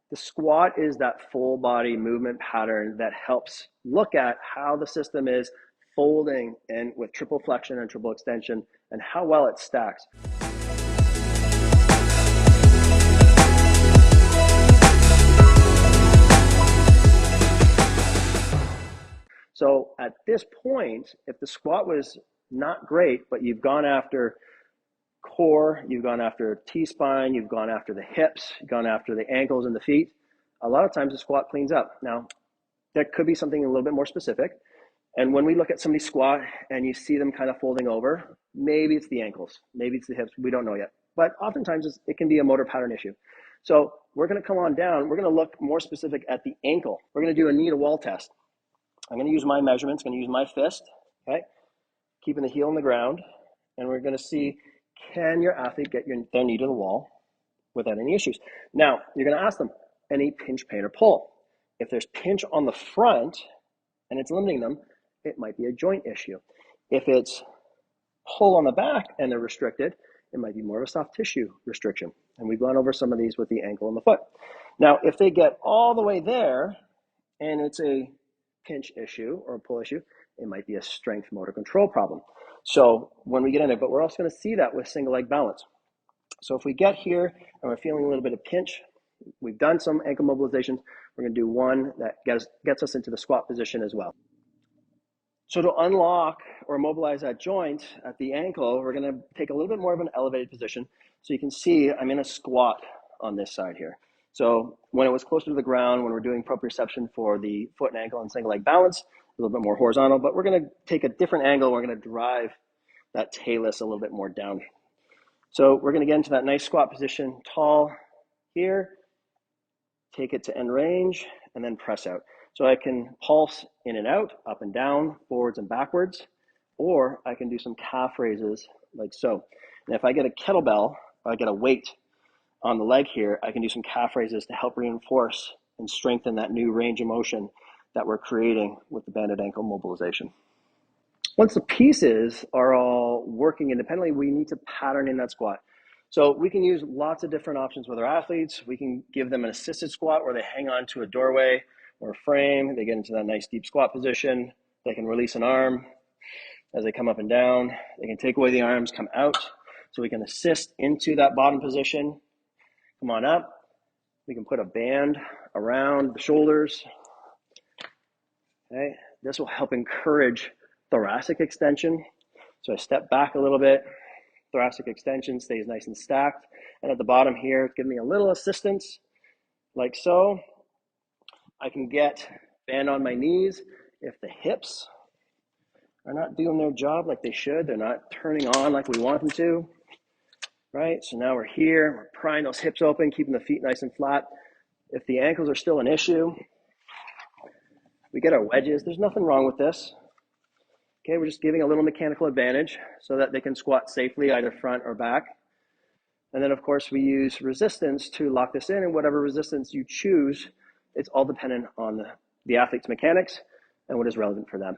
The squat is that full body movement pattern that helps look at how the system is folding and with triple flexion and triple extension and how well it stacks. So at this point, if the squat was not great, but you've gone after core, you've gone after T-spine, you've gone after the hips, you've gone after the ankles and the feet, a lot of times the squat cleans up. Now, that could be something a little bit more specific. And when we look at somebody's squat and you see them kind of folding over, maybe it's the ankles, maybe it's the hips, we don't know yet. But oftentimes it can be a motor pattern issue. So we're gonna come on down, we're gonna look more specific at the ankle. We're gonna do a knee to wall test. I'm gonna use my measurements, gonna use my fist, okay? Keeping the heel on the ground, and we're gonna see, can your athlete get their knee to the wall without any issues? Now, you're gonna ask them, any pinch, pain, or pull. If there's pinch on the front and it's limiting them, it might be a joint issue. If it's pull on the back and they're restricted, it might be more of a soft tissue restriction. And we've gone over some of these with the ankle and the foot. Now, if they get all the way there and it's a pinch issue or a pull issue, it might be a strength motor control problem. So when we get in there, but we're also going to see that with single leg balance. So if we get here and we're feeling a little bit of pinch, we've done some ankle mobilizations, we're going to do one that gets us into the squat position as well. So to unlock or mobilize that joint at the ankle, we're going to take a little bit more of an elevated position. So you can see I'm in a squat on this side here. So when it was closer to the ground, when we're doing proprioception for the foot and ankle and single leg balance, a little bit more horizontal, but we're going to take a different angle. We're going to drive that talus a little bit more down. So we're going to get into that nice squat position, tall here, take it to end range, and then press out. So I can pulse in and out, up and down, forwards and backwards, or I can do some calf raises like so. And if I get a kettlebell, or I get a weight on the leg here, I can do some calf raises to help reinforce and strengthen that new range of motion that we're creating with the banded ankle mobilization. Once the pieces are all working independently, we need to pattern in that squat. So we can use lots of different options with our athletes. We can give them an assisted squat where they hang on to a doorway or a frame. They get into that nice deep squat position. They can release an arm as they come up and down. They can take away the arms, come out. So we can assist into that bottom position. Come on up. We can put a band around the shoulders. Okay, this will help encourage thoracic extension. So I step back a little bit. Thoracic extension stays nice and stacked. And at the bottom here, give me a little assistance, like so. I can get band on my knees if the hips are not doing their job like they should. They're not turning on like we want them to, right? So now we're here, we're prying those hips open, keeping the feet nice and flat. If the ankles are still an issue, we get our wedges. There's nothing wrong with this. Okay, we're just giving a little mechanical advantage so that they can squat safely either front or back. And then of course we use resistance to lock this in, and whatever resistance you choose, it's all dependent on the athlete's mechanics and what is relevant for them.